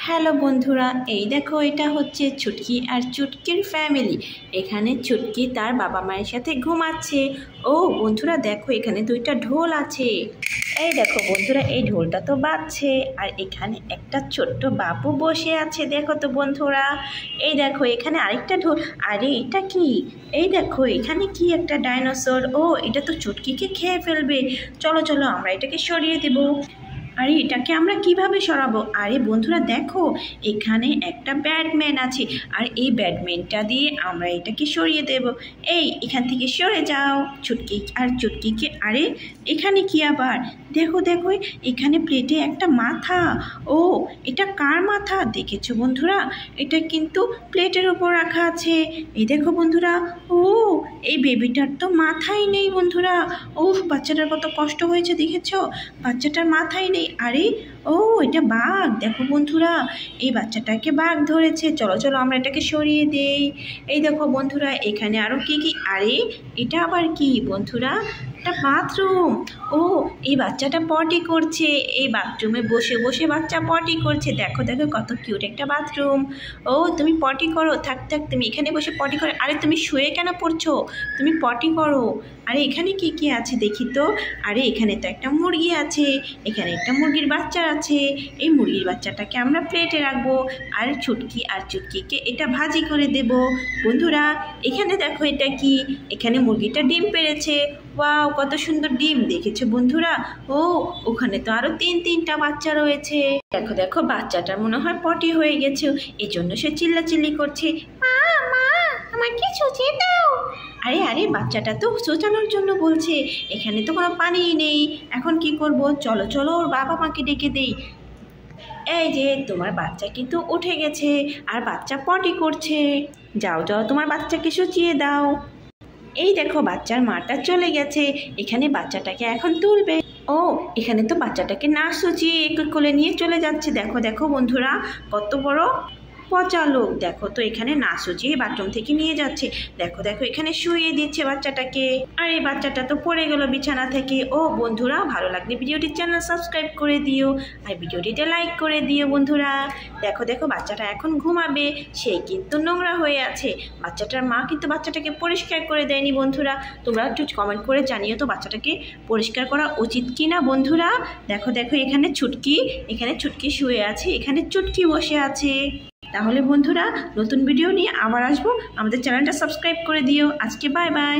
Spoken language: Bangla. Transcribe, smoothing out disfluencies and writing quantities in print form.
হ্যালো বন্ধুরা, এই দেখো এটা হচ্ছে ছুটকি আর চুটকির ফ্যামিলি। এখানে ছুটকি তার বাবা মায়ের সাথে ঘুমাচ্ছে। ও বন্ধুরা দেখো, এখানে দুইটা ঢোল আছে। এই দেখো বন্ধুরা, এই ঢোলটা তো বাজছে। আর এখানে একটা ছোট্ট বাবু বসে আছে, দেখো তো বন্ধুরা। এই দেখো এখানে আরেকটা ঢোল। আরে এটা কি? এই দেখো এখানে কি একটা ডাইনোসর। ও এটা তো চুটকিকে খেয়ে ফেলবে। চলো চলো আমরা এটাকে সরিয়ে দেবো। আরে এটাকে আমরা কিভাবে সরাবো? আরে বন্ধুরা দেখো, এখানে একটা ব্যাটম্যান আছে। আর এই ব্যাটম্যানটা দিয়ে আমরা এটাকে সরিয়ে দেব। এই এখান থেকে সরে যাও ছুটকি আর চুটকিকে। আরে এখানে কি আবার? দেখো দেখো, এখানে প্লেটে একটা মাথা। ও এটা কার মাথা দেখেছো বন্ধুরা? এটা কিন্তু প্লেটের উপর রাখা আছে। এই দেখো বন্ধুরা। ও এই বেবিটার তো মাথাই নেই বন্ধুরা। উফ, বাচ্চাটার কত কষ্ট হয়েছে দেখেছো? বাচ্চাটার মাথাই নেই। আরে ও এটা বাঘ, দেখো বন্ধুরা, এই বাচ্চাটাকে বাঘ ধরেছে। চলো চলো আমরা এটাকে সরিয়ে দেই। এই দেখো বন্ধুরা, এখানে আরো কি কি। আরে এটা আবার কি বন্ধুরা? একটা বাথরুম। ও এই বাচ্চাটা পটি করছে। এই বাথরুমে বসে বসে বাচ্চা পটি করছে। দেখো দেখো কত কিউট একটা বাথরুম। ও তুমি পটি করো, থাক থাক, তুমি এখানে বসে পটি করো। আরে তুমি শুয়ে কেন পড়ছো? তুমি পটি করো। আরে এখানে কি কি আছে দেখি তো। আরে এখানে তো একটা মুরগি আছে। এখানে একটা মুরগির বাচ্চা আছে। এই মুরগির বাচ্চাটাকে আমরা প্লেটে রাখবো। আর ছুটকি আর চুটকিকে এটা ভাজি করে দেব। বন্ধুরা এখানে দেখো এটা কি? এখানে মুরগিটা ডিম পেড়েছে। ওয়াও কত সুন্দর ডিম, দেখেছো বন্ধুরা? ও ওখানে তো আরো তিনটা বাচ্চা রয়েছে। দেখো দেখো, বাচ্চাটার মনে হয় পটি হয়ে গেছে, এই জন্য সে চিল্লাচিল্লি করছে, মা মা আমাকে ছুঁচে দাও। আরে আরে বাচ্চাটা তো সোচানোর জন্য বলছে। এখানে তো কোনো পানিই নেই, এখন কি করব? চলো চলো ওর বাবা মাকে ডেকে দেই। এই যে তোমার বাচ্চা কিন্তু উঠে গেছে আর বাচ্চা পটি করছে। যাও যাও তোমার বাচ্চাকে শুচিয়ে দাও। এই দেখো বাচ্চার মাটা চলে গেছে। এখানে বাচ্চাটাকে এখন তুলবে। ও এখানে তো বাচ্চাটাকে না শুচিয়ে কোলে নিয়ে চলে যাচ্ছে। দেখো দেখো বন্ধুরা, কত বড় পচা লোক। দেখো তো এখানে না শুচিয়ে বাথরুম থেকে নিয়ে যাচ্ছে। দেখো দেখো এখানে শুইয়ে দিচ্ছে বাচ্চাটাকে। আর এই বাচ্চাটা তো পড়ে গেল বিছানা থেকে। ও বন্ধুরা, ভালো লাগলে ভিডিওটির চ্যানেল সাবস্ক্রাইব করে দিও আর ভিডিওটিতে লাইক করে দিও বন্ধুরা। দেখো দেখো বাচ্চাটা এখন ঘুমাবে। সে কিন্তু নোংরা হয়ে আছে। বাচ্চাটার মা কিন্তু বাচ্চাটাকে পরিষ্কার করে দেয়নি বন্ধুরা। তোমরা একটু কমেন্ট করে জানিও তো বাচ্চাটাকে পরিষ্কার করা উচিত কি না বন্ধুরা। দেখো দেখো এখানে ছুটকি শুয়ে আছে, এখানে চুটকি বসে আছে। তাহলে বন্ধুরা, নতুন ভিডিও নিয়ে আবার আসবো। আমাদের চ্যানেলটা সাবস্ক্রাইব করে দিও। আজকে বাই বাই।